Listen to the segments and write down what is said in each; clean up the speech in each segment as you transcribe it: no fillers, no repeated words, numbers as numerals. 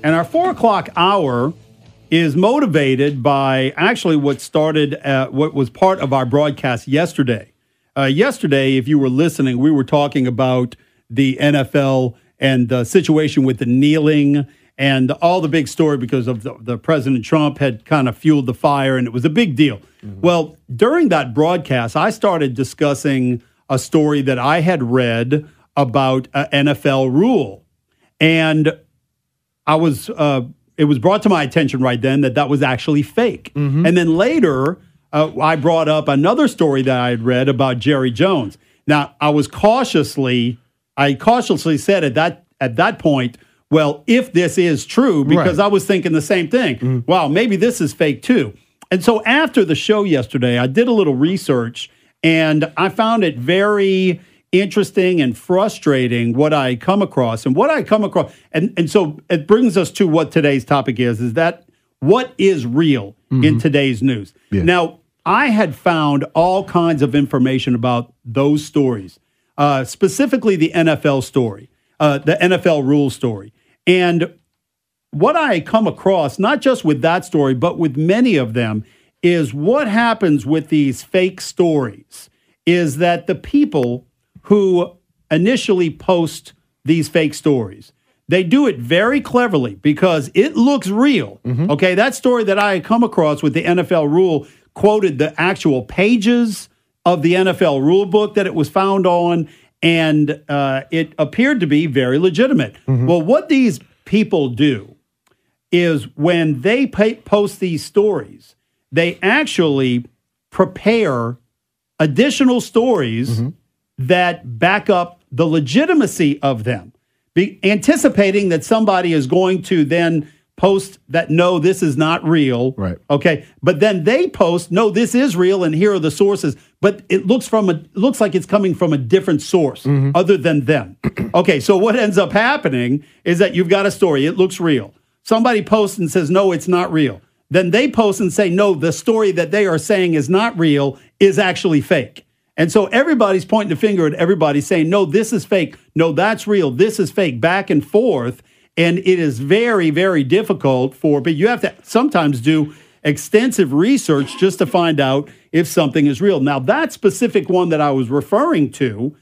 And our 4 o'clock hour is motivated by actually what was part of our broadcast yesterday. Yesterday, if you were listening, we were talking about the NFL and the situation with the kneeling and all the big story because of the President Trump had kind of fueled the fire, and it was a big deal. Mm-hmm. Well, during that broadcast, I started discussing a story that I had read about an NFL rule. And it was brought to my attention right then that was actually fake. Mm-hmm. And then later, I brought up another story that I had read about Jerry Jones. Now, I cautiously said at that point, well, if this is true, because I was thinking the same thing. Mm-hmm. Wow, maybe this is fake too. And so after the show yesterday, I did a little research, and I found it very interesting and frustrating what I come across. And so it brings us to what today's topic is that what is real in today's news? Yeah. Now, I had found all kinds of information about those stories, specifically the NFL story, the NFL rule story. And what I come across, not just with that story, but with many of them, is what happens with these fake stories is that the people who initially post these fake stories, they do it very cleverly because it looks real. Mm-hmm. Okay, that story that I had come across with the NFL rule quoted the actual pages of the NFL rule book that it was found on, and it appeared to be very legitimate. Mm-hmm. Well, what these people do is when they post these stories, they actually prepare additional stories that back up the legitimacy of them, anticipating that somebody is going to then post that, no, this is not real. Right. Okay. But then they post, no, this is real, and here are the sources. But it looks like it's coming from a different source other than them. Okay. So what ends up happening is that you've got a story. It looks real. Somebody posts and says, no, it's not real. Then they post and say, no, the story that they are saying is not real is actually fake. And so everybody's pointing the finger at everybody saying, no, this is fake. No, that's real. This is fake, back and forth. And it is very, very difficult but you have to sometimes do extensive research just to find out if something is real. Now, that specific one that I was referring to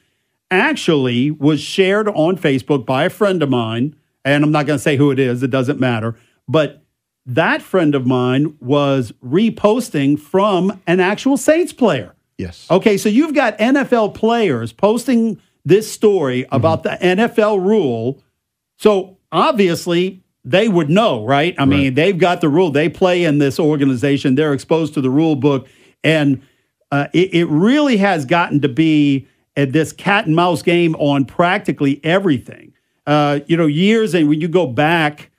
actually was shared on Facebook by a friend of mine. And I'm not going to say who it is. It doesn't matter. But that friend of mine was reposting from an actual Saints player. Yes. Okay, so you've got NFL players posting this story about the NFL rule. So obviously they would know, right? I mean, they've got the rule. They play in this organization. They're exposed to the rule book. And it really has gotten to be this cat and mouse game on practically everything. Years, and when you go back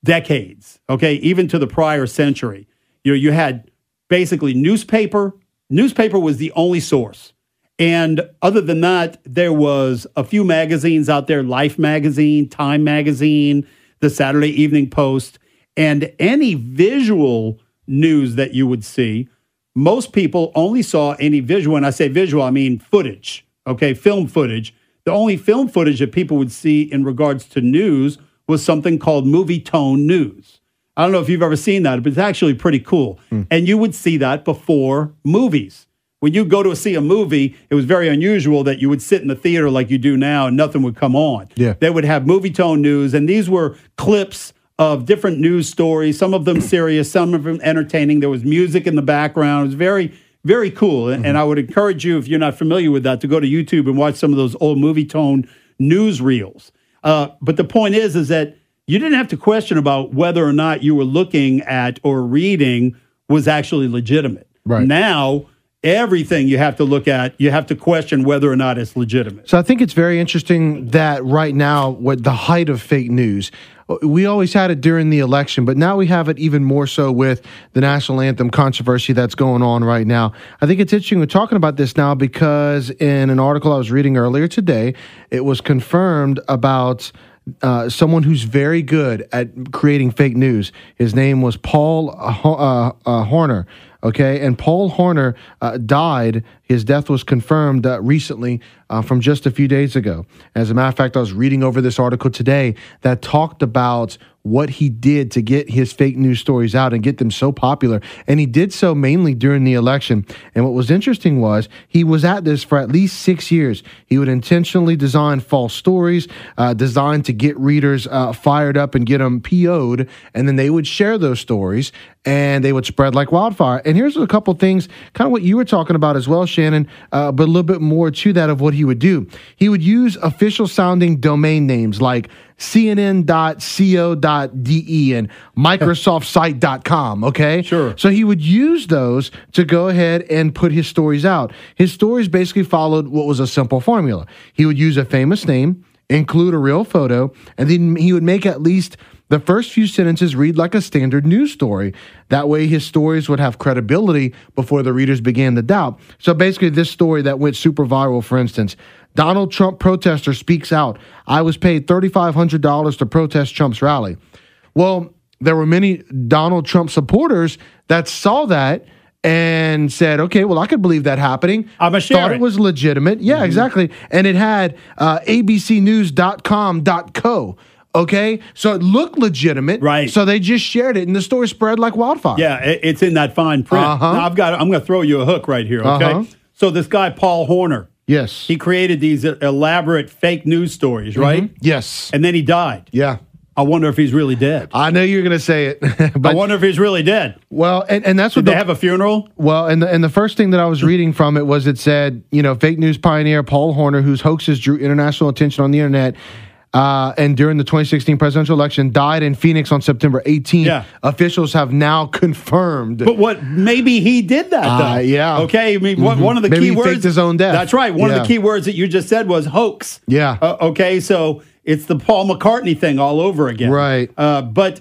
decades, okay, even to the prior century, you had basically newspaper. Newspaper was the only source. And other than that, there was a few magazines out there, Life magazine, Time magazine, the Saturday Evening Post, and any visual news that you would see. Most people only saw any visual. When I say visual, I mean footage, okay, film footage. The only film footage that people would see in regards to news was something called movie tone news. I don't know if you've ever seen that, but it's actually pretty cool. And you would see that before movies. When you go to see a movie, it was very unusual that you would sit in the theater like you do now and nothing would come on. Yeah. They would have movie tone news, and these were clips of different news stories, some of them serious, some of them entertaining. There was music in the background. It was very, very cool. And I would encourage you, if you're not familiar with that, to go to YouTube and watch some of those old movie tone news reels. But the point is that you didn't have to question about whether or not you were looking at or reading was actually legitimate. Right. Now, everything you have to look at, you have to question whether or not it's legitimate. So I think it's very interesting that right now, with the height of fake news, we always had it during the election, but now we have it even more so with the national anthem controversy that's going on right now. I think it's interesting we're talking about this now because in an article I was reading earlier today, it was confirmed about someone who's very good at creating fake news. His name was Paul Horner. Okay, and Paul Horner died. His death was confirmed recently from just a few days ago. As a matter of fact, I was reading over this article today that talked about what he did to get his fake news stories out and get them so popular. And he did so mainly during the election. And what was interesting was he was at this for at least 6 years. He would intentionally design false stories, designed to get readers fired up and get them PO'd. And then they would share those stories and they would spread like wildfire. And here's a couple things, kind of what you were talking about as well, Shannon, but a little bit more to that of what he would do. He would use official sounding domain names like CNN.co.de and MicrosoftSite.com, okay? Sure. So he would use those to go ahead and put his stories out. His stories basically followed what was a simple formula. He would use a famous name, include a real photo, and then he would make at least the first few sentences read like a standard news story. That way his stories would have credibility before the readers began to doubt. So basically this story that went super viral, for instance, Donald Trump protester speaks out. I was paid $3,500 to protest Trump's rally. Well, there were many Donald Trump supporters that saw that and said, okay, well, I could believe that happening. I'm a share Thought it was legitimate. Yeah, exactly. And it had abcnews.com.co. Okay, so it looked legitimate, right? So they just shared it, and the story spread like wildfire. Yeah, it's in that fine print. Now I'm going to throw you a hook right here. Okay, so this guy Paul Horner, yes, he created these elaborate fake news stories, right? Yes, and then he died. Yeah, I wonder if he's really dead. I know you're going to say it, but I wonder if he's really dead. Well, and that's what they have a funeral. Well, and the first thing that I was reading from it was it said, fake news pioneer Paul Horner, whose hoaxes drew international attention on the internet. And during the 2016 presidential election, died in Phoenix on September 18th. Yeah. Officials have now confirmed. But maybe he did that, though. Yeah. Okay, I mean, one of the maybe key he words... faked his own death. That's right. One of the key words that you just said was hoax. Yeah. Okay, so it's the Paul McCartney thing all over again. Right. But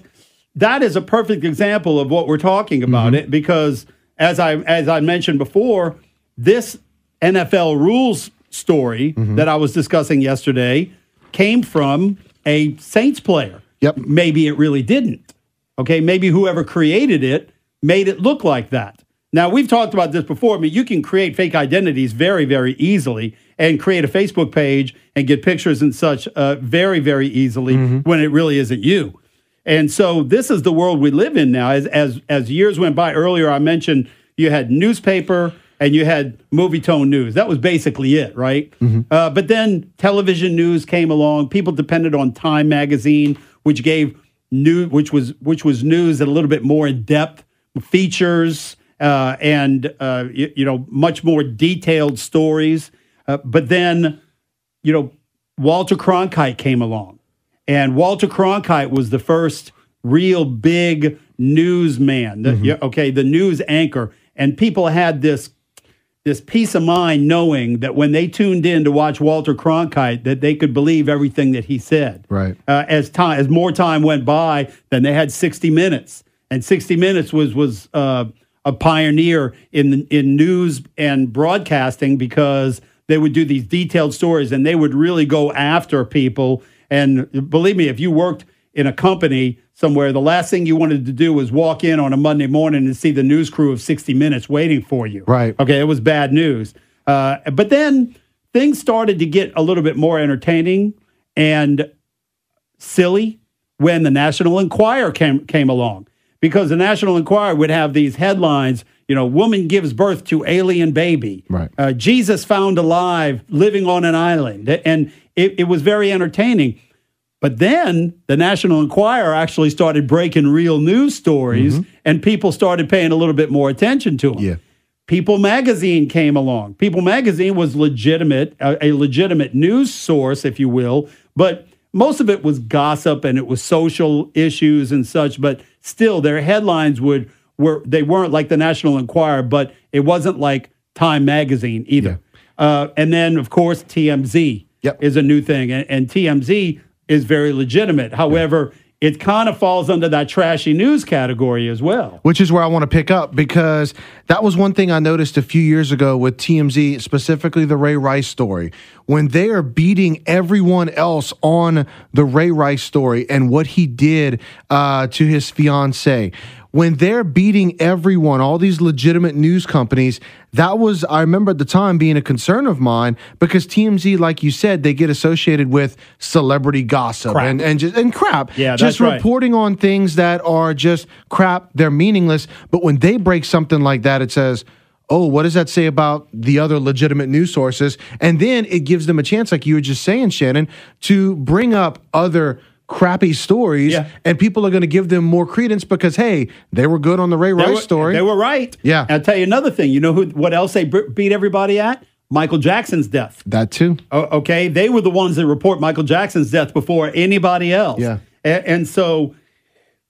that is a perfect example of what we're talking about, it because, as I mentioned before, this NFL rules story that I was discussing yesterday came from a Saints player. Yep. Maybe it really didn't. Okay, maybe whoever created it made it look like that. Now, we've talked about this before. I mean, you can create fake identities very, very easily and create a Facebook page and get pictures and such very, very easily when it really isn't you. And so this is the world we live in now. As years went by, earlier I mentioned you had newspaper and you had movie tone news. That was basically it, right? But then television news came along. People depended on Time magazine, which gave news, which was news a little bit more in depth, features and much more detailed stories. But then, Walter Cronkite came along, and Walter Cronkite was the first real big newsman. The news anchor, and people had this peace of mind knowing that when they tuned in to watch Walter Cronkite, that they could believe everything that he said. Right. As more time went by, then they had 60 Minutes, and 60 Minutes was a pioneer in news and broadcasting because they would do these detailed stories and they would really go after people. And believe me, if you worked in a company somewhere, the last thing you wanted to do was walk in on a Monday morning and see the news crew of 60 Minutes waiting for you. Right. Okay, it was bad news. But then things started to get a little bit more entertaining and silly when the National Enquirer came along. Because the National Enquirer would have these headlines, woman gives birth to alien baby. Right. Jesus found alive living on an island. And it was very entertaining. But then the National Enquirer actually started breaking real news stories, and people started paying a little bit more attention to them. Yeah. People Magazine came along. People Magazine was legitimate, a legitimate news source, if you will, but most of it was gossip and it was social issues and such. But still, their headlines weren't like the National Enquirer, but it wasn't like Time Magazine either. Yeah. And then, of course, TMZ is a new thing, and TMZ is very legitimate. However, it kind of falls under that trashy news category as well. Which is where I want to pick up, because that was one thing I noticed a few years ago with TMZ, specifically the Ray Rice story. When they are beating everyone else on the Ray Rice story and what he did to his fiancée, when they're beating everyone, all these legitimate news companies, that was, I remember at the time, being a concern of mine, because TMZ, like you said, they get associated with celebrity gossip and crap. Yeah, just that's right. reporting on things that are just crap. They're meaningless. But when they break something like that, it says, oh, what does that say about the other legitimate news sources? And then it gives them a chance, like you were just saying, Shannon, to bring up other crappy stories, and people are going to give them more credence because, hey, they were good on the Ray Rice story. They were right. Yeah. I'll tell you another thing. You know what else they beat everybody at? Michael Jackson's death. That too. Okay. They were the ones that report Michael Jackson's death before anybody else. Yeah. And so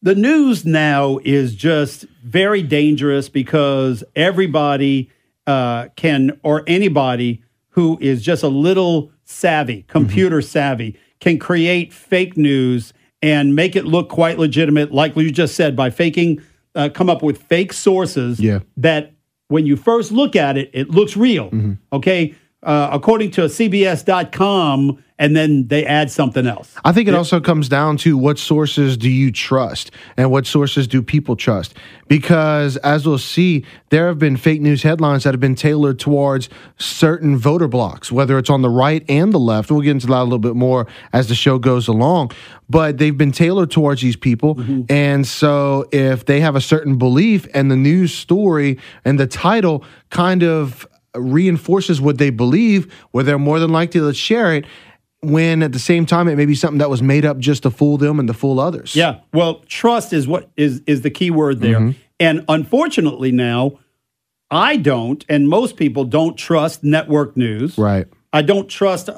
the news now is just very dangerous because everybody or anybody who is just a little savvy, computer savvy, can create fake news and make it look quite legitimate, like you just said, by come up with fake sources that when you first look at it, it looks real. Okay. According to CBS.com, and then they add something else. I think it also comes down to what sources do you trust and what sources do people trust? Because as we'll see, there have been fake news headlines that have been tailored towards certain voter blocks, whether it's on the right and the left. We'll get into that a little bit more as the show goes along. But they've been tailored towards these people. And so if they have a certain belief and the news story and the title kind of reinforces what they believe, where they're more than likely to share it, when at the same time it may be something that was made up just to fool them and to fool others. Yeah, well, trust is what is the key word there. And unfortunately now, I don't, and most people don't trust network news. Right. I don't trust a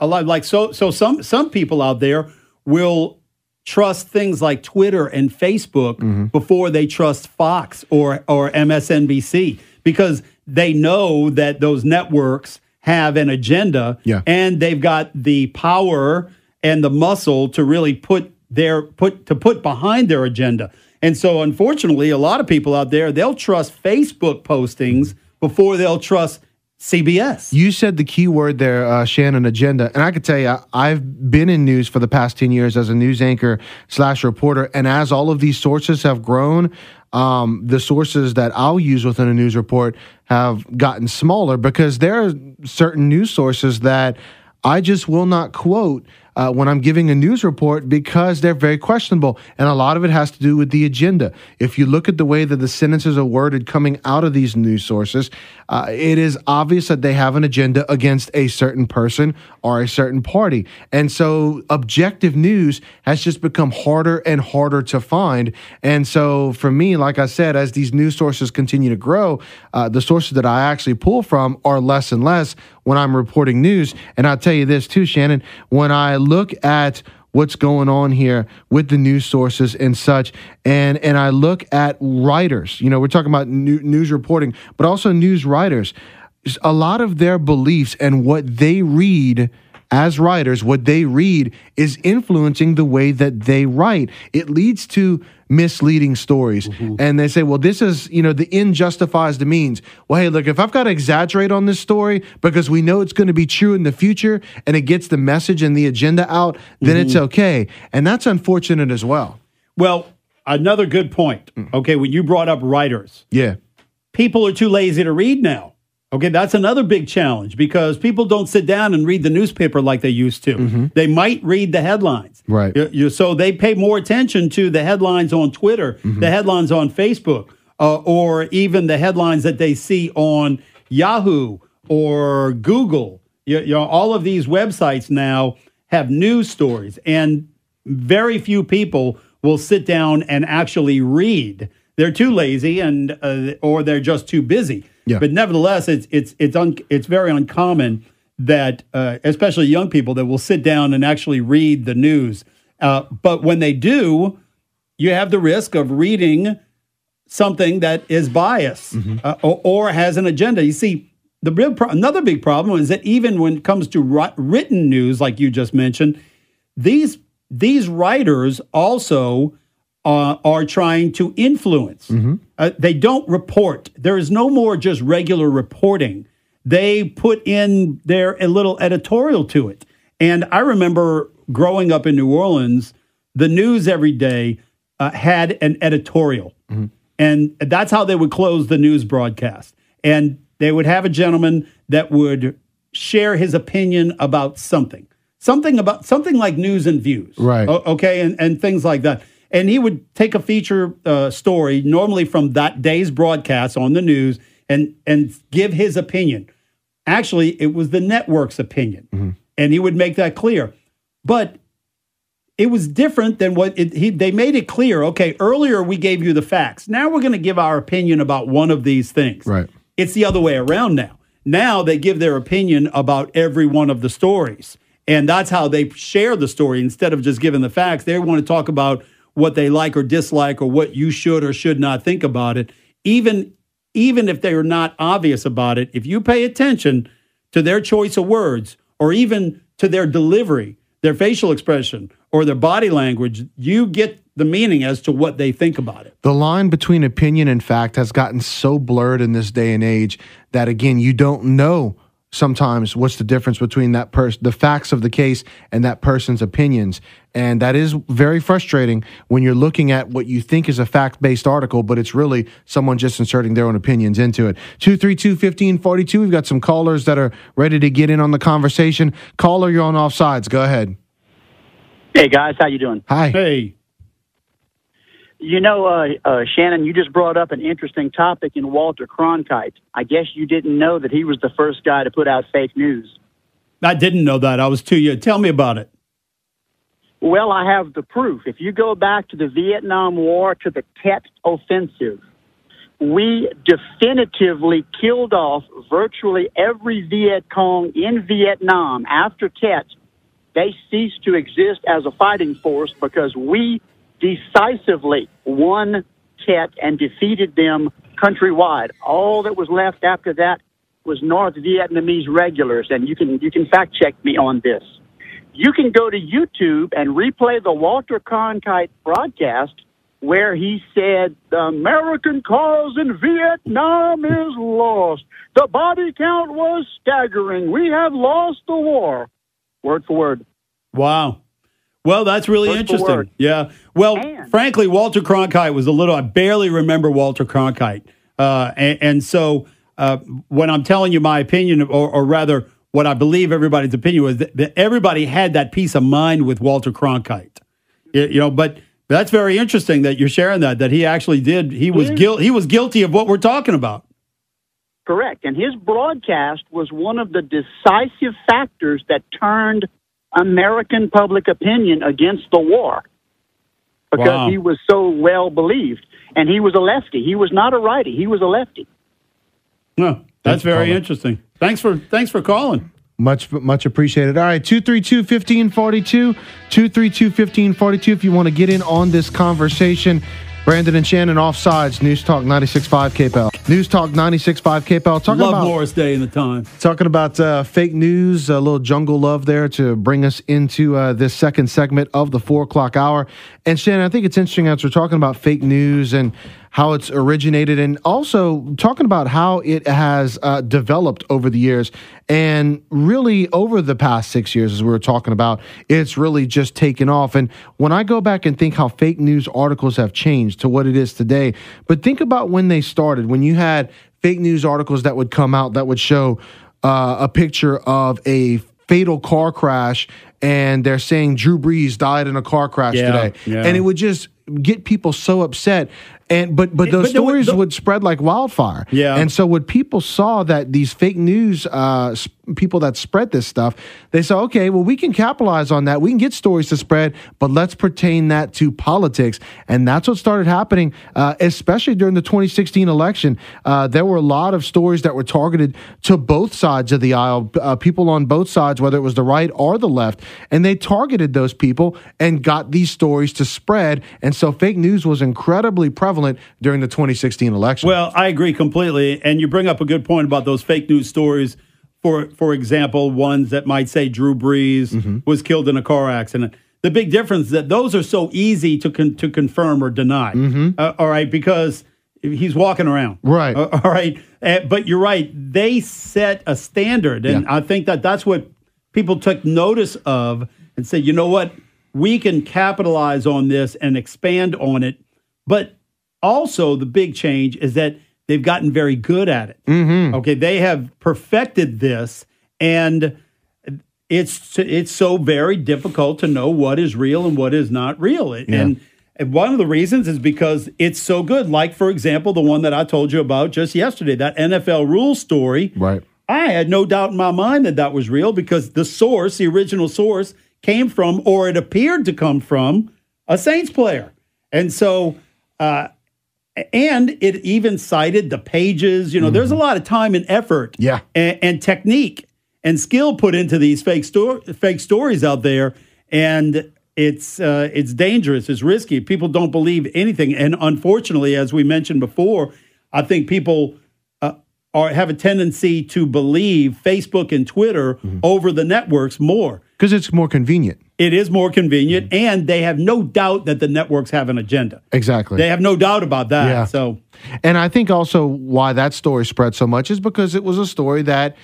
lot. Like so some people out there will trust things like Twitter and Facebook before they trust Fox or MSNBC, because they know that those networks have an agenda, and they've got the power and the muscle to really put behind their agenda. And so, unfortunately, a lot of people out there, they'll trust Facebook postings before they'll trust CBS. You said the key word there, Shannon, agenda. And I could tell you, I've been in news for the past 10 years as a news anchor / reporter. And as all of these sources have grown, the sources that I'll use within a news report have gotten smaller, because there are certain news sources that I just will not quote when I'm giving a news report, because they're very questionable. And a lot of it has to do with the agenda. If you look at the way that the sentences are worded coming out of these news sources, it is obvious that they have an agenda against a certain person or a certain party. And so objective news has just become harder and harder to find. And so for me, like I said, as these news sources continue to grow, the sources that I actually pull from are less and less when I'm reporting news. And I'll tell you this too, Shannon, when I look at what's going on here with the news sources and such, and I look at writers, we're talking about news reporting, but also news writers, a lot of their beliefs and what they read as writers, what they read is influencing the way that they write. It leads to misleading stories. And they say, well, this is, the end justifies the means. Well, hey, look, if I've got to exaggerate on this story because we know it's going to be true in the future and it gets the message and the agenda out, then it's okay. And that's unfortunate as well. Well, another good point. Okay, when you brought up writers. Yeah. People are too lazy to read now. Okay, that's another big challenge, because people don't sit down and read the newspaper like they used to. They might read the headlines. Right. So they pay more attention to the headlines on Twitter, the headlines on Facebook, or even the headlines that they see on Yahoo or Google. All of these websites now have news stories, and very few people will sit down and actually read. They're too lazy, or they're just too busy. Yeah. But nevertheless, it's very uncommon that, especially young people, that will sit down and actually read the news. But when they do, you have the risk of reading something that is biased or has an agenda. You see, another big problem is that even when it comes to written news, like you just mentioned, these writers also are trying to influence. They don't report. There is no more just regular reporting. They put in a little editorial to it. And I remember growing up in New Orleans, the news every day had an editorial. And that's how they would close the news broadcast. And they would have a gentleman that would share his opinion about something like news and views. Right. Okay. And things like that. And he would take a feature story, normally from that day's broadcast on the news, and give his opinion. Actually, it was the network's opinion. And he would make that clear. But it was different than what they made it clear. Okay, earlier we gave you the facts. Now we're going to give our opinion about one of these things. Right. It's the other way around now. Now they give their opinion about every one of the stories. And that's how they share the story. Instead of just giving the facts, they want to talk about what they like or dislike or what you should or should not think about it. Even if they are not obvious about it, if you pay attention to their choice of words or even to their delivery, their facial expression, or their body language, you get the meaning as to what they think about it. The line between opinion and fact has gotten so blurred in this day and age that, again, you don't know sometimes what's the difference between that person, the facts of the case, and that person's opinions. And that is very frustrating when you're looking at what you think is a fact-based article, but it's really someone just inserting their own opinions into it. 232-1542, we've got some callers that are ready to get in on the conversation. Caller, you're on Offsides. Go ahead. Hey, guys. How you doing? Hi. Hey. You know, Shannon, you just brought up an interesting topic in Walter Cronkite. I guess you didn't know that he was the first guy to put out fake news. I didn't know that. I was too young. Tell me about it. Well, I have the proof. If you go back to the Vietnam War, to the Tet Offensive, we definitively killed off virtually every Viet Cong in Vietnam. After Tet, they ceased to exist as a fighting force because we decisively won Tet and defeated them countrywide. All that was left after that was North Vietnamese regulars, and you can fact check me on this. You can go to YouTube and replay the Walter Cronkite broadcast where he said, "The American cause in Vietnam is lost. The body count was staggering. We have lost the war." Word for word. Wow. Well, that's really Word for interesting. word. Yeah. Well, And- frankly, Walter Cronkite was I barely remember Walter Cronkite. And so when I'm telling you my opinion, or rather what I believe everybody's opinion was, that everybody had that peace of mind with Walter Cronkite. But that's very interesting that you're sharing that he actually did. He was guilty of what we're talking about. Correct. And his broadcast was one of the decisive factors that turned American public opinion against the war, because Wow. he was so well believed. And he was a lefty. He was not a righty. He was a lefty. No, that's very caller. interesting. Thanks for calling. Much appreciated. All right, 232-1542, 232-1542 if you want to get in on this conversation. Brandon and Shannon, Offsides, News Talk 96.5 KPEL. News Talk 96.5 KPEL. Love Morris Day in the time. Talking about fake news, a little jungle love there to bring us into this second segment of the 4 o'clock hour. And Shannon, I think it's interesting as we're talking about fake news and how it's originated, and also talking about how it has developed over the years. And really over the past 6 years, as we were talking about, it's really just taken off. And when I go back and think how fake news articles have changed to what it is today, but think about when they started, when you had fake news articles that would come out that would show a picture of a fatal car crash, and they're saying Drew Brees died in a car crash today. Yeah. And it would just get people so upset. And but those stories would spread like wildfire. Yeah. And so when people saw that these fake news people that spread this stuff, they said, okay, well, we can capitalize on that. We can get stories to spread, but let's pertain that to politics. And that's what started happening, especially during the 2016 election. There were a lot of stories that were targeted to both sides of the aisle, people on both sides, whether it was the right or the left. And they targeted those people and got these stories to spread. And so fake news was incredibly prevalent during the 2016 election. Well, I agree completely. And you bring up a good point about those fake news stories. For example, ones that might say Drew Brees was killed in a car accident. The big difference is that those are so easy to confirm or deny. All right, because he's walking around. Right. All right. But you're right. They set a standard. And I think that's what people took notice of and said, you know what? We can capitalize on this and expand on it. But also the big change is that they've gotten very good at it. Mm-hmm. Okay, they have perfected this, and it's so very difficult to know what is real and what is not real. And one of the reasons is because it's so good. Like, for example, the one that I told you about just yesterday, that NFL rules story. Right. I had no doubt in my mind that was real because the source, the original source, came from, or it appeared to come from, a Saints player. And so, and it even cited the pages. You know, there's a lot of time and effort and technique and skill put into these fake stories out there. And it's dangerous. It's risky. People don't believe anything. And unfortunately, as we mentioned before, I think people have a tendency to believe Facebook and Twitter over the networks more. Because it's more convenient. It is more convenient, and they have no doubt that the networks have an agenda. Exactly. They have no doubt about that. Yeah. So, and I think also why that story spread so much is because it was a story that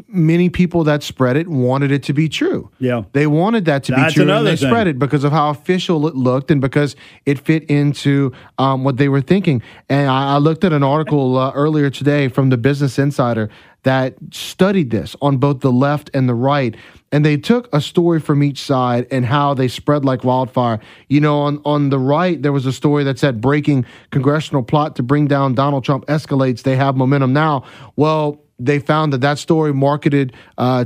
many people that spread it wanted it to be true. Yeah. They wanted that to be true, and they thing. spread it because of how official it looked and because it fit into what they were thinking. And I looked at an article earlier today from the Business Insider that studied this on both the left and the right. And they took a story from each side and how they spread like wildfire. You know, on the right, there was a story that said breaking congressional plot to bring down Donald Trump escalates. They have momentum now. Well, they found that story marketed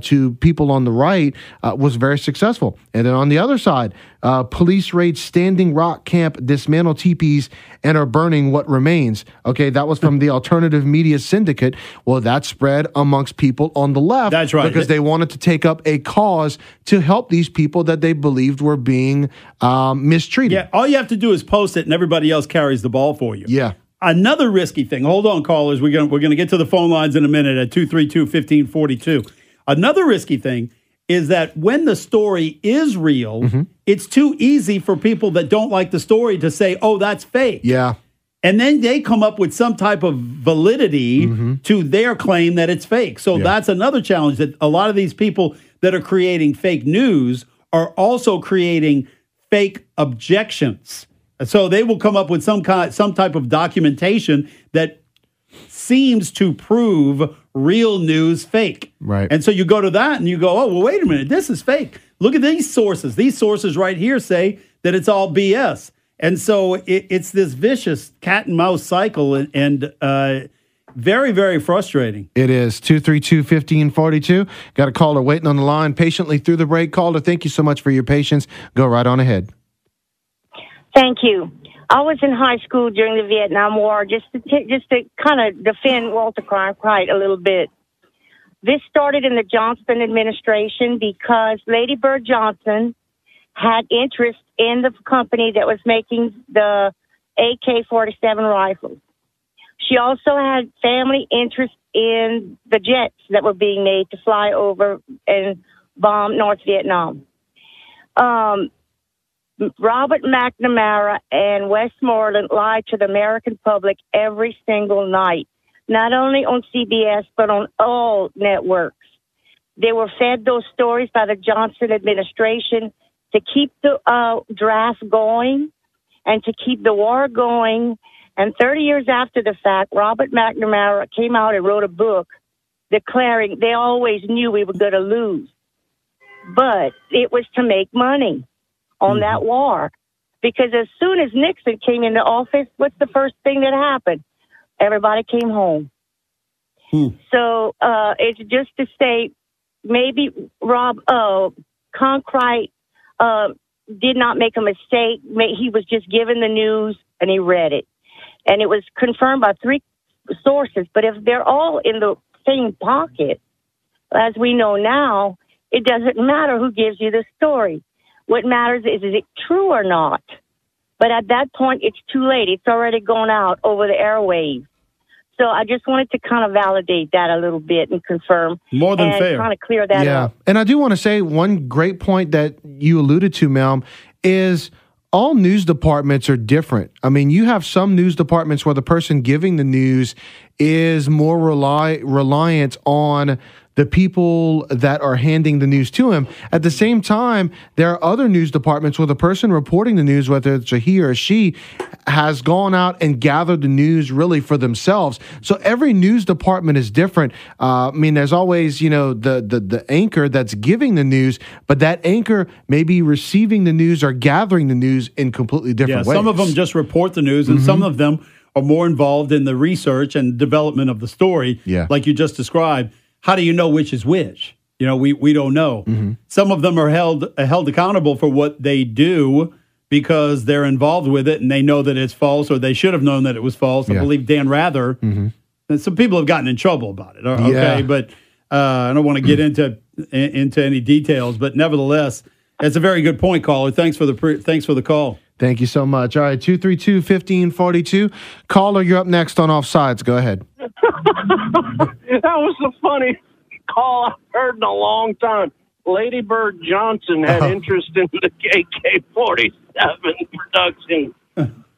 to people on the right was very successful. And then on the other side, police raid Standing Rock camp, dismantle teepees, and are burning what remains. Okay, that was from the Alternative Media Syndicate. Well, that spread amongst people on the left. That's right. Because they wanted to take up a cause to help these people that they believed were being mistreated. yeah, all you have to do is post it, and everybody else carries the ball for you. Yeah. Another risky thing. Hold on, callers. We're gonna get to the phone lines in a minute at 232-1542. Another risky thing is that when the story is real, it's too easy for people that don't like the story to say, "Oh, that's fake." Yeah. And then they come up with some type of validity to their claim that it's fake. So that's another challenge, that a lot of these people that are creating fake news are also creating fake objections. So they will come up with some type of documentation that seems to prove real news fake. Right. And so you go to that and you go, "Oh, well, wait a minute, this is fake. Look at these sources. These sources right here say that it's all BS." And so it's this vicious cat and mouse cycle, and very, very frustrating. It is 232-1542. Got a caller waiting on the line patiently through the break. Caller, thank you so much for your patience. Go right on ahead. Thank you. I was in high school during the Vietnam War, just to kind of defend Walter Cronkite a little bit. This started in the Johnson administration because Lady Bird Johnson had interest in the company that was making the AK-47 rifles. She also had family interest in the jets that were being made to fly over and bomb North Vietnam. Robert McNamara and Westmoreland lied to the American public every single night, not only on CBS, but on all networks. They were fed those stories by the Johnson administration to keep the draft going and to keep the war going. And 30 years after the fact, Robert McNamara came out and wrote a book declaring they always knew we were going to lose. But it was to make money on that war. Because as soon as Nixon came into office, what's the first thing that happened? Everybody came home. So it's just to say maybe Cronkite did not make a mistake. He was just given the news and he read it. And it was confirmed by 3 sources. But if they're all in the same pocket, as we know now, it doesn't matter who gives you the story. What matters is it true or not? But at that point, it's too late. It's already gone out over the airwaves. So I just wanted to kind of validate that a little bit and confirm. More than fair. And kind of clear that up. And I do want to say one great point that you alluded to, Mel, is all news departments are different. I mean, you have some news departments where the person giving the news is more reliant on the people that are handing the news to him. At the same time, there are other news departments where the person reporting the news, whether it's a he or a she, has gone out and gathered the news really for themselves. So every news department is different. I mean, there's always, the anchor that's giving the news, but that anchor may be receiving the news or gathering the news in completely different ways. Some of them just report the news, and some of them are more involved in the research and development of the story, like you just described. How do you know which is which? We don't know. Some of them are held accountable for what they do because they're involved with it and they know that it's false, or they should have known that it was false. I believe Dan Rather, and some people have gotten in trouble about it. Okay, but I don't want to get into any details. But nevertheless, it's a very good point, caller. Thanks for the call. Thank you so much. All right, 232-1542. Caller, you're up next on Offsides. Go ahead. That was the funny call I've heard in a long time. Lady Bird Johnson had interest in the AK-47 production.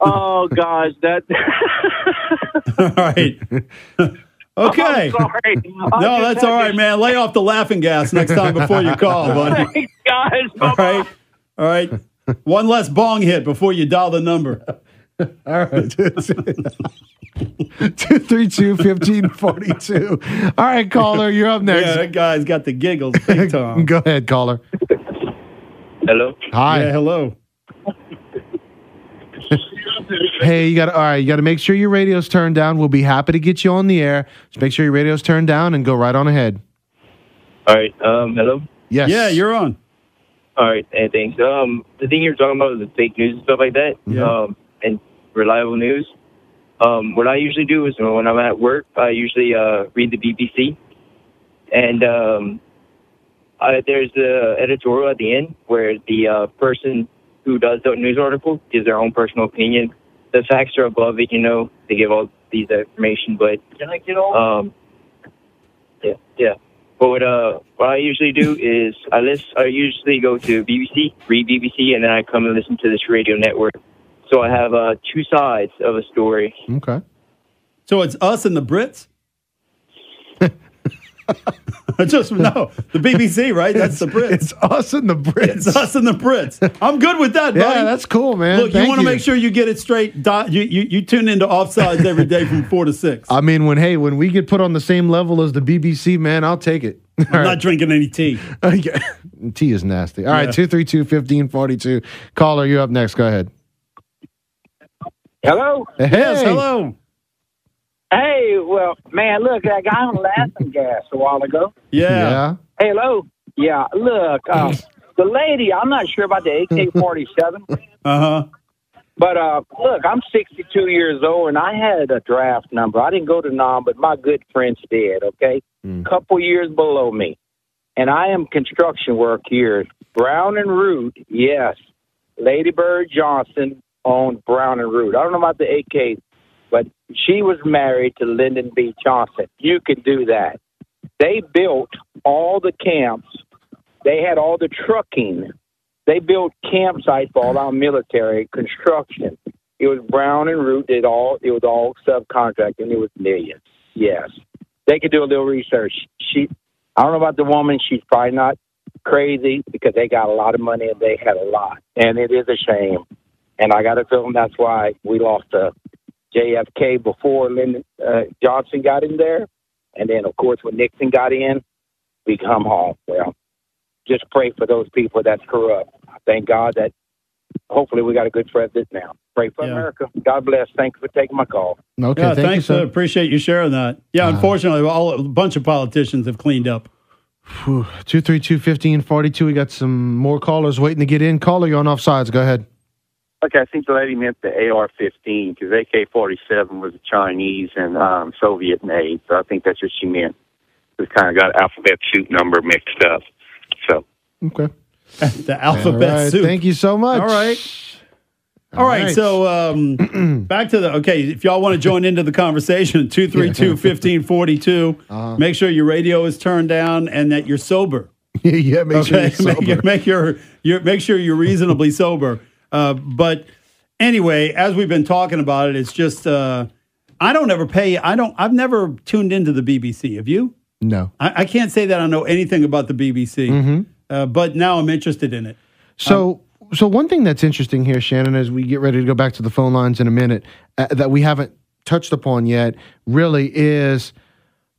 Oh, guys, that... All right. Okay. I'm sorry. No, that's all right, man. Lay off the laughing gas next time before you call, buddy. Thanks, guys. All right. All right. One less bong hit before you dial the number. All right. 232-1542. All right, caller, you're up next. Yeah, that guy's got the giggles big time. Go ahead, caller. Hello. Hi. Yeah, hello. Hey, you got to make sure your radio's turned down. We'll be happy to get you on the air. Just make sure your radio's turned down and go right on ahead. All right. Hello. Yes. Yeah, you're on. All right. Hey, thanks. The thing you're talking about is the fake news and stuff like that. Yeah. And reliable news. What I usually do is when I'm at work, I usually read the BBC, and there's the editorial at the end where the person who does the news article gives their own personal opinion. The facts are above it, they give all these information, but can I get on? Yeah. But what I usually do is I usually go to BBC, read BBC, and then I come and listen to this radio network. So I have two sides of a story. Okay. So it's us and the Brits? The BBC, right? That's the Brits. It's us and the Brits. It's us and the Brits. I'm good with that, buddy. Yeah, that's cool, man. Look, you want to make sure you get it straight. You tune into Offsides every day from 4 to 6. I mean, when we get put on the same level as the BBC, man, I'll take it. I'm not drinking any tea. Tea is nasty. All right, 232-1542. Caller, you're up next. Go ahead. Hello? Yes, hello. Hey, well, man, look, that guy on laughing gas a while ago. Yeah. Hey, hello. Yeah, look, the lady, I'm not sure about the AK-47. Uh-huh. But, look, I'm 62 years old, and I had a draft number. I didn't go to NOM, but my good friends did, okay? Couple years below me. And I am construction work here. Brown and Root, yes. Lady Bird Johnson owned Brown and Root. I don't know about the AK, but she was married to Lyndon B. Johnson. You could do that. They built all the camps. They had all the trucking. They built campsites for all our military construction. It was Brown and Root. It was all subcontracting. It was millions. Yes. They could do a little research. I don't know about the woman. She's probably not crazy because they got a lot of money and they had a lot. And it is a shame. And I got to tell them that's why we lost JFK before Lyndon Johnson got in there. And then, of course, when Nixon got in, we come home. Well, just pray for those people that's corrupt. Thank God that hopefully we got a good president now. Pray for America. God bless. Thank you for taking my call. Okay, thanks. You, sir. Appreciate you sharing that. Yeah, unfortunately, a bunch of politicians have cleaned up. 232-1542. We got some more callers waiting to get in. Caller, you're on Offsides. Go ahead. Okay, I think the lady meant the AR-15 because AK-47 was Chinese and Soviet made, so I think that's what she meant. It kind of got alphabet soup number mixed up. So okay, the alphabet soup. Thank you so much. All right. So back to if y'all want to join into the conversation, 232-1542. Make sure your radio is turned down and that you're sober. Yeah, make sure you're sober. Make sure you're reasonably sober. But anyway, as we've been talking about it, it's just I've never tuned into the BBC. Have you? No. I can't say that I know anything about the BBC. But now I'm interested in it. So So one thing that's interesting here, Shannon, as we get ready to go back to the phone lines in a minute, that we haven't touched upon yet, really is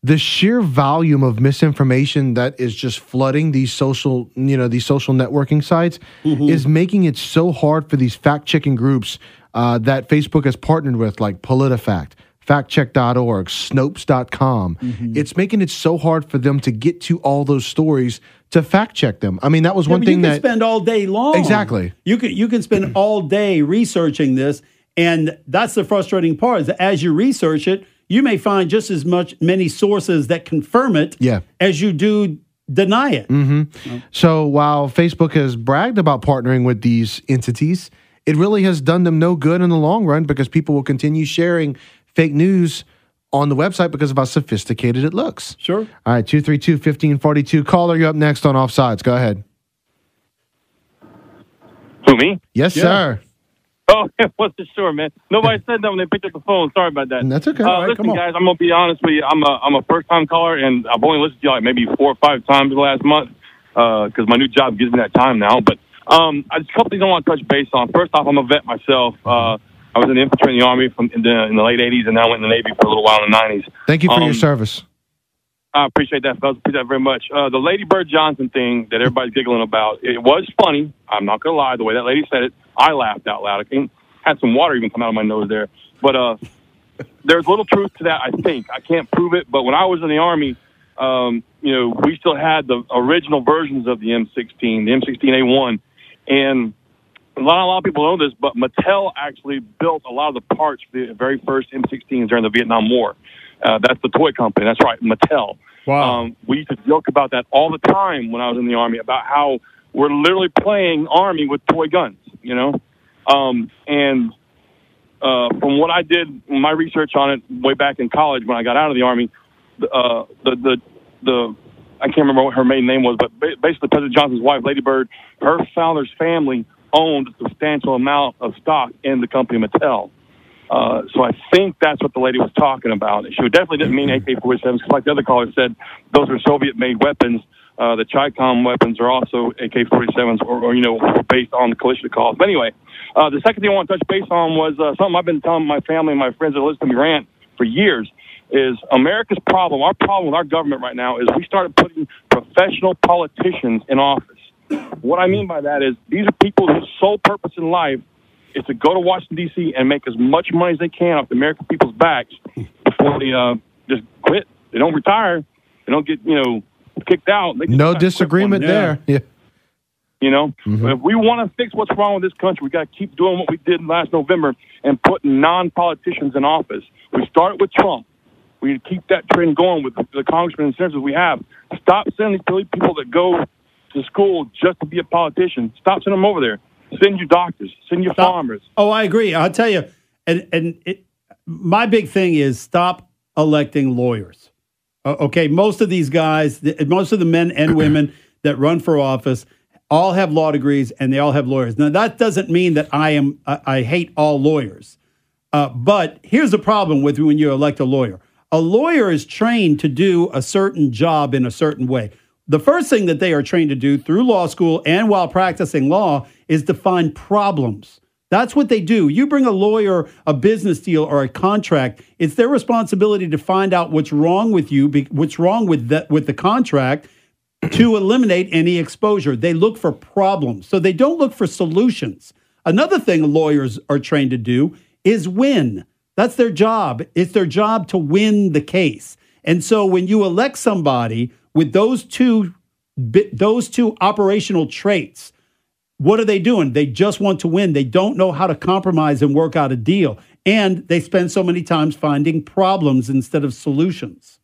the sheer volume of misinformation that is just flooding these social networking sites is making it so hard for these fact-checking groups that Facebook has partnered with, like PolitiFact, factcheck.org, Snopes.com. It's making it so hard for them to get to all those stories to fact check them. I mean, that was one thing that you can spend all day long. Exactly. You can spend all day researching this, and that's the frustrating part. Is that as you research it, you may find just as many sources that confirm it as you do deny it. So while Facebook has bragged about partnering with these entities, it really has done them no good in the long run, because people will continue sharing fake news on the website because of how sophisticated it looks. Sure. All right, 232-1542. Caller, you're up next on Offsides. Go ahead. Who, me? Yes, sir. Oh, what's the story, man? Nobody said that when they picked up the phone. Sorry about that. That's okay. Listen, guys, I'm going to be honest with you. I'm a first-time caller, and I've only listened to you like maybe 4 or 5 times in the last month because my new job gives me that time now. But just a couple things I want to touch base on. First off, I'm a vet myself. I was in the infantry in the Army in the late 80s, and then I went in the Navy for a little while in the 90s. Thank you for your service. I appreciate that, fellas. Appreciate that very much. The Lady Bird Johnson thing that everybody's giggling about, it was funny. I'm not going to lie. The way that lady said it, I laughed out loud. I had some water even come out of my nose there. But there's little truth to that, I think. I can't prove it, but when I was in the Army, we still had the original versions of the M16, the M16A1, and a lot of people know this, but Mattel actually built a lot of the parts for the very first M16s during the Vietnam War. That's the toy company. That's right, Mattel. Wow. We used to joke about that all the time when I was in the Army, about how we're literally playing Army with toy guns, from what I did, my research on it way back in college when I got out of the Army, I can't remember what her maiden name was, but basically President Johnson's wife, Lady Bird, her father's family owned a substantial amount of stock in the company Mattel. So I think that's what the lady was talking about. She definitely didn't mean AK-47s, because like the other caller said, those are Soviet-made weapons. The Chi-Com weapons are also AK-47s or based on the Kalashnikov. But anyway, the second thing I want to touch base on was something I've been telling my family and my friends that listen to me rant for years, is America's problem. Our problem with our government right now is we started putting professional politicians in office. What I mean by that is these are people whose sole purpose in life is to go to Washington, D.C. and make as much money as they can off the American people's backs before they just quit. They don't retire. They don't get, kicked out. No disagreement there. Yeah. If we want to fix what's wrong with this country, we got to keep doing what we did last November and putting non-politicians in office. We started with Trump. We need to keep that trend going with the congressmen and senators we have. Stop sending these people that go to school just to be a politician. Stop sending them over there. Send your doctors. Send your farmers. Oh, I agree. I'll tell you. My big thing is stop electing lawyers. Okay, most of these guys, most of the men and women that run for office all have law degrees and they all have lawyers. Now, that doesn't mean that I hate all lawyers. But here's the problem with when you elect a lawyer. A lawyer is trained to do a certain job in a certain way. The first thing that they are trained to do through law school and while practicing law is to find problems. That's what they do. You bring a lawyer a business deal or a contract, it's their responsibility to find out what's wrong with you, what's wrong with the contract, to eliminate any exposure. They look for problems, so they don't look for solutions. Another thing lawyers are trained to do is win. That's their job. It's their job to win the case. And so when you elect somebody with those two operational traits, what are they doing? They just want to win. They don't know how to compromise and work out a deal. And they spend so many times finding problems instead of solutions.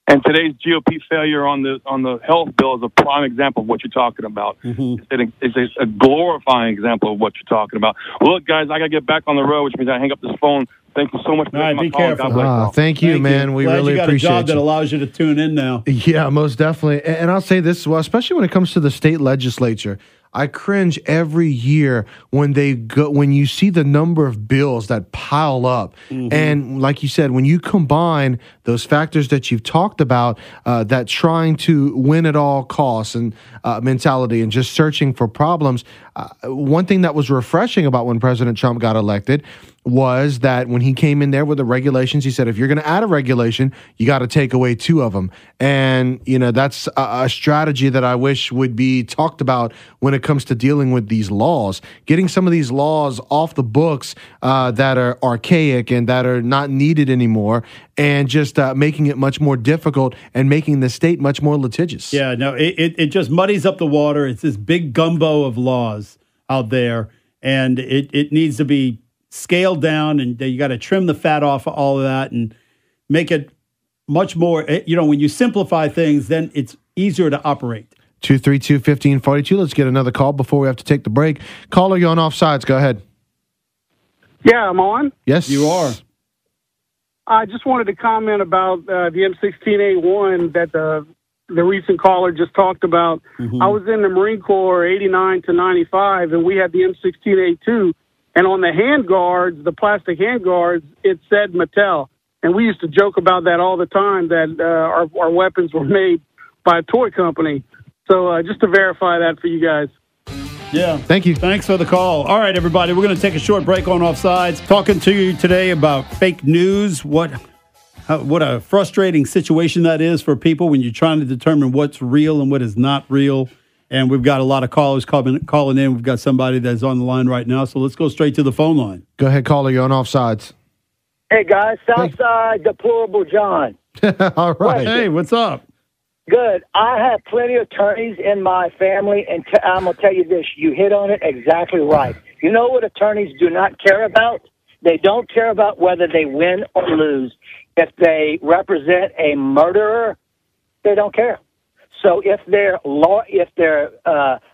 And today's GOP failure on the health bill is a prime example of what you're talking about. It's a glorifying example of what you're talking about. Well, look, guys, I got to get back on the road, which means I hang up this phone. Thank you so much for taking my call. God bless. Thank you, man. We really appreciate you got a job that allows you to tune in now. Yeah, most definitely. And I'll say this as well, especially when it comes to the state legislature. I cringe every year when you see the number of bills that pile up. And like you said, when you combine those factors that you've talked about, that trying to win at all costs and mentality and just searching for problems, one thing that was refreshing about when President Trump got elected was that when he came in there with the regulations, he said, if you're going to add a regulation, you got to take away 2 of them. And, that's a strategy that I wish would be talked about when it comes to dealing with these laws, getting some of these laws off the books that are archaic and that are not needed anymore, and just making it much more difficult and making the state much more litigious. Yeah, no, it just muddies up the water. It's this big gumbo of laws out there, and it needs to be scaled down, and you got to trim the fat off of all of that and make it much more, when you simplify things, then it's easier to operate. 232-1542. Let's get another call before we have to take the break. Caller, you're on Offsides. Go ahead. Yeah, I'm on. Yes. You are. I just wanted to comment about the M16A1 that the recent caller just talked about. Mm-hmm. I was in the Marine Corps 89 to 95, and we had the M16A2. And on the hand guards, the plastic hand guards, it said Mattel. And we used to joke about that all the time, that our weapons were made by a toy company. So just to verify that for you guys. Yeah. Thank you. Thanks for the call. All right, everybody, we're going to take a short break on Offsides. Talking to you today about fake news. What a frustrating situation that is for people when you're trying to determine what's real and what is not real. And we've got a lot of callers calling in. We've got somebody that's on the line right now. So let's go straight to the phone line. Go ahead, caller. You're on Offsides. Hey, guys. Southside, Deplorable John. All right. Hey, what's up? Good. I have plenty of attorneys in my family, and I'm going to tell you this. You hit on it exactly right. You know what attorneys do not care about? They don't care about whether they win or lose. If they represent a murderer, they don't care. So if they're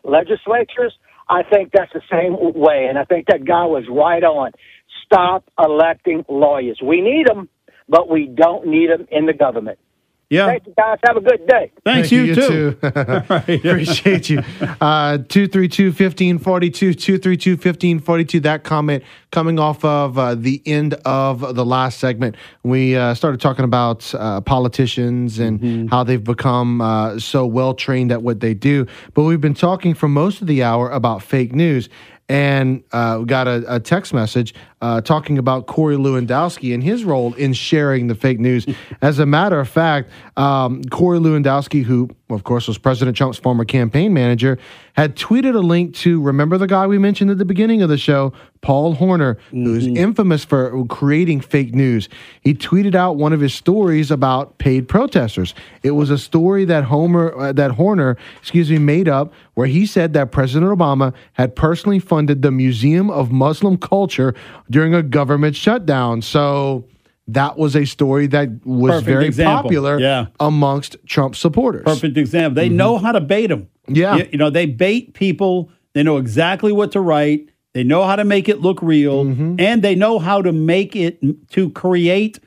legislatures, I think that's the same way. And I think that guy was right on. Stop electing lawyers. We need them, but we don't need them in the government. Yeah. Thank you, guys. Have a good day. Thanks, you too. Right. Appreciate you. 232-1542, 232-1542. That comment coming off of the end of the last segment. We started talking about politicians and how they've become so well-trained at what they do. But we've been talking for most of the hour about fake news. And we got a text message talking about Corey Lewandowski and his role in sharing the fake news. As a matter of fact, Corey Lewandowski, who, of course, was President Trump's former campaign manager, had tweeted a link to, remember the guy we mentioned at the beginning of the show, Paul Horner, who's infamous for creating fake news. He tweeted out one of his stories about paid protesters. It was a story that Horner made up, where he said that President Obama had personally funded the Museum of Muslim Culture during a government shutdown. So that was a story that was very popular amongst Trump supporters. Perfect example. They know how to bait them. Yeah. They bait people. They know exactly what to write. They know how to make it look real. And they know how to make it, to create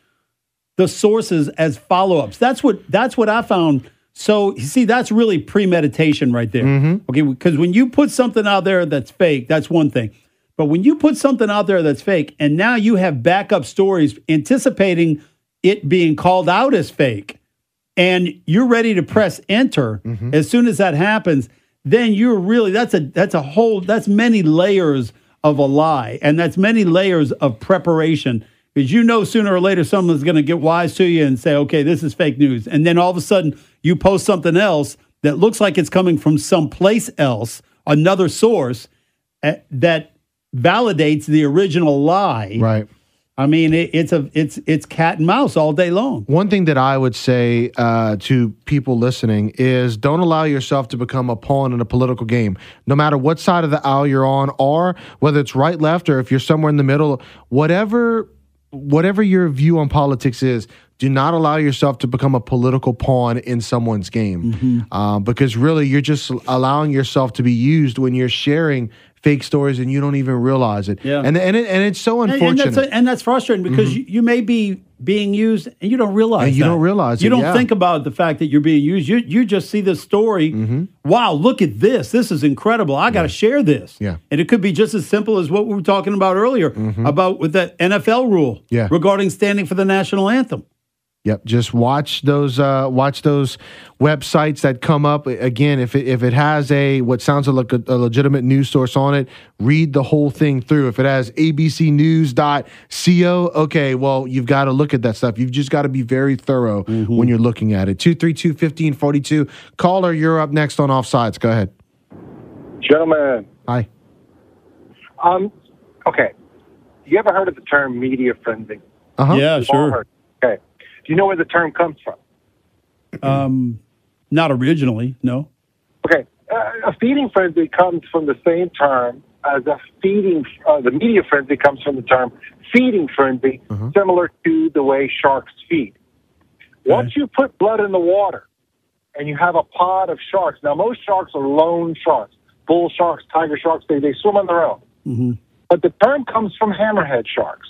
the sources as follow-ups. That's what I found. So, you see, that's really premeditation right there. Okay, because when you put something out there that's fake, that's one thing. But when you put something out there that's fake, and now you have backup stories anticipating it being called out as fake, and you're ready to press enter as soon as that happens, then you're really, that's many layers of a lie, and that's many layers of preparation. Because sooner or later someone's going to get wise to you and say, okay, this is fake news. And then all of a sudden you post something else that looks like it's coming from someplace else, another source, that validates the original lie. Right. I mean, it's cat and mouse all day long. One thing that I would say to people listening is don't allow yourself to become a pawn in a political game. No matter what side of the aisle you're on, or whether it's right, left, or if you're somewhere in the middle, whatever your view on politics is, do not allow yourself to become a political pawn in someone's game. Because really, you're just allowing yourself to be used when you're sharing fake stories and you don't even realize it. Yeah. And it's so unfortunate. And that's frustrating because you may be being used and you don't realize and you don't realize it. You don't think about the fact that you're being used. You just see this story. Wow, look at this. This is incredible. I got to share this. Yeah. And it could be just as simple as what we were talking about earlier about with the NFL rule regarding standing for the national anthem. Yep, just watch those websites that come up. Again, if it has what sounds like a legitimate news source on it, read the whole thing through. If it has abcnews.co, okay, well, you've got to look at that stuff. You've just got to be very thorough when you're looking at it. 232-1542. Caller, you're up next on Offsides. Go ahead. Gentlemen. Hi. Okay. You ever heard of the term media frenzy? Yeah, sure. Okay. Do you know where the term comes from? Not originally, no. Okay. A feeding frenzy comes from the same term as the media frenzy comes from the term feeding frenzy, similar to the way sharks feed. Okay. Once you put blood in the water and you have a pod of sharks, now most sharks are lone sharks, bull sharks, tiger sharks, they swim on their own. But the term comes from hammerhead sharks.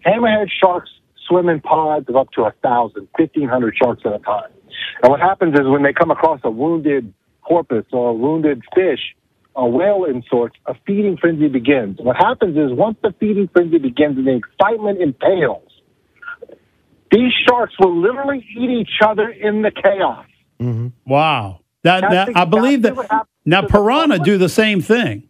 Hammerhead sharks swim in pods of up to 1,000, 1,500 sharks at a time. And what happens is when they come across a wounded porpoise or a wounded fish, a whale in sorts, a feeding frenzy begins. What happens is once the feeding frenzy begins and the excitement impales, these sharks will literally eat each other in the chaos. Wow. I believe that. Now, piranha do the same thing.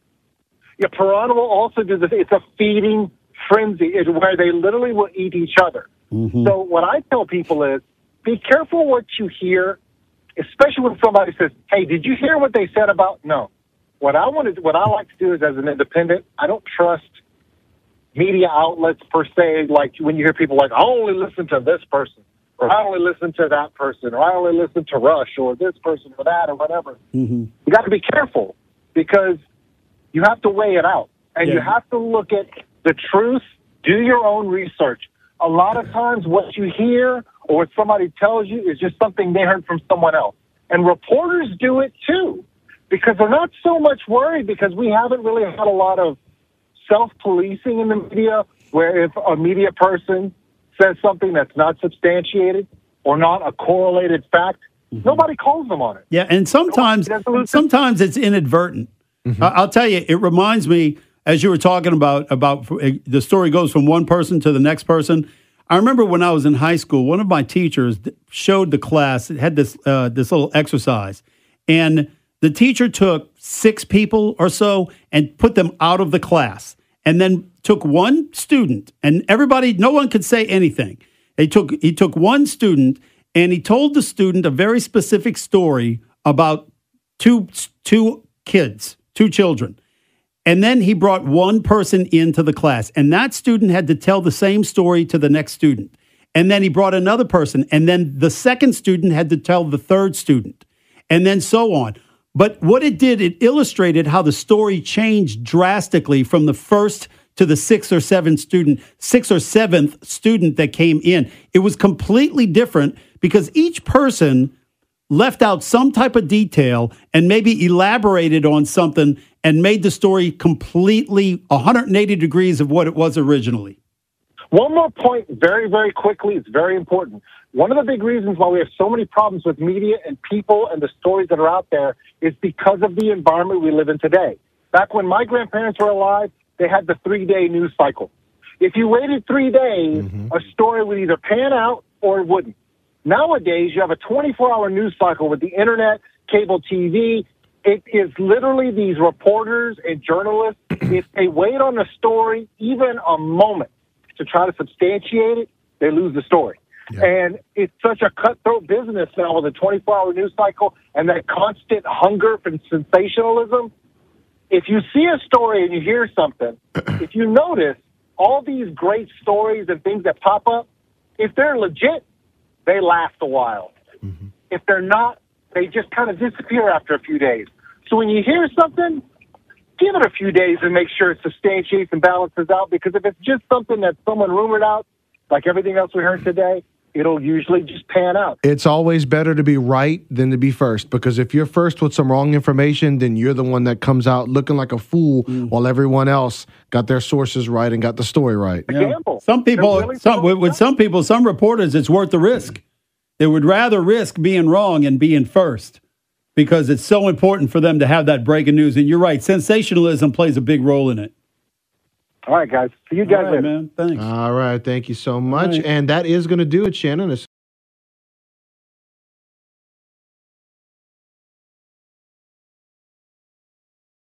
Yeah, piranha will also do this. It's a feeding frenzy where they literally will eat each other. So what I tell people is, be careful what you hear, especially when somebody says, hey, did you hear what they said about? No. What I like to do is, as an independent, I don't trust media outlets per se, like when you hear people like, I only listen to this person, or I only listen to that person, or I only listen to Rush, or this person, or that, or whatever. You got to be careful because you have to weigh it out, and you have to look at the truth, do your own research. A lot of times what you hear or what somebody tells you is just something they heard from someone else. And reporters do it too, because they're not so much worried because we haven't really had a lot of self-policing in the media where if a media person says something that's not substantiated or not a correlated fact, nobody calls them on it. Yeah, and sometimes it's inadvertent. I'll tell you, it reminds me, as you were talking about the story goes from one person to the next person. I remember when I was in high school, one of my teachers showed the class, it had this little exercise, and the teacher took 6 people or so and put them out of the class, and then took one student, and no one could say anything. He took one student, and he told the student a very specific story about two children. And then he brought one person into the class, and that student had to tell the same story to the next student. And then he brought another person, and then the second student had to tell the third student, and then so on. But what it did, it illustrated how the story changed drastically from the first to the sixth or seventh student that came in. It was completely different because each person left out some type of detail and maybe elaborated on something and made the story completely 180 degrees of what it was originally. One more point very, very quickly. It's very important. One of the big reasons why we have so many problems with media and people and the stories that are out there is because of the environment we live in today. Back when my grandparents were alive, they had the 3-day news cycle. If you waited 3 days, a story would either pan out or it wouldn't. Nowadays, you have a 24-hour news cycle with the internet, cable TV. It is literally these reporters and journalists, if they wait on a story even a moment to try to substantiate it, they lose the story. Yeah. And it's such a cutthroat business now with a 24-hour news cycle and that constant hunger for sensationalism. If you see a story and you hear something, if you notice all these great stories and things that pop up, if they're legit, they last a while. If they're not, they just kind of disappear after a few days. So when you hear something, give it a few days and make sure it substantiates and balances out, because if it's just something that someone rumored out, like everything else we heard today, it'll usually just pan out. It's always better to be right than to be first, because if you're first with some wrong information, then you're the one that comes out looking like a fool while everyone else got their sources right and got the story right. Yeah. Some reporters, it's worth the risk. They would rather risk being wrong and being first because it's so important for them to have that breaking news. And you're right, sensationalism plays a big role in it. All right, guys. See you guys later. Man. Thanks. All right. Thank you so much. Right. And that is going to do it, Shannon.